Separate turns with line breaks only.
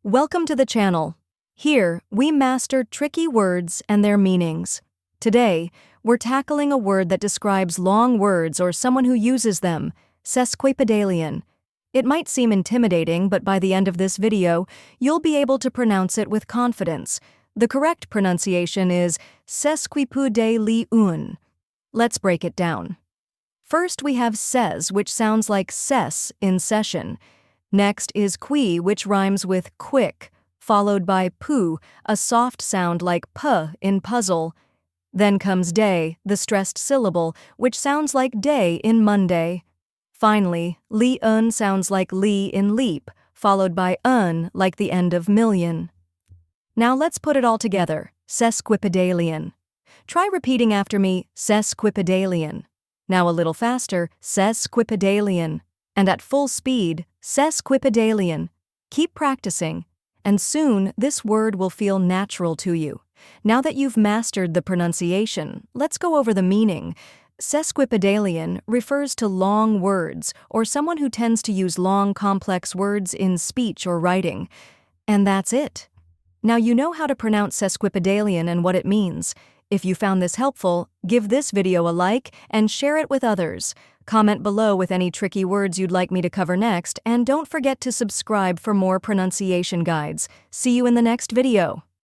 Welcome to the channel. Here, we master tricky words and their meanings. Today, we're tackling a word that describes long words or someone who uses them, sesquipedalian. It might seem intimidating, but by the end of this video, you'll be able to pronounce it with confidence. The correct pronunciation is sesquipedalian. Let's break it down. First, we have ses, which sounds like ses in session. Next is qui, which rhymes with quick, followed by pu, a soft sound like p in puzzle. Then comes day, the stressed syllable, which sounds like day in Monday. Finally, li-un sounds like li in leap, followed by un like the end of million. Now let's put it all together, sesquipedalian. Try repeating after me, sesquipedalian. Now a little faster, sesquipedalian. And at full speed, sesquipedalian. Keep practicing, and soon this word will feel natural to you. Now that you've mastered the pronunciation, let's go over the meaning. Sesquipedalian refers to long words, or someone who tends to use long, complex words in speech or writing. And that's it. Now you know how to pronounce sesquipedalian and what it means. If you found this helpful, give this video a like and share it with others. Comment below with any tricky words you'd like me to cover next, and don't forget to subscribe for more pronunciation guides. See you in the next video.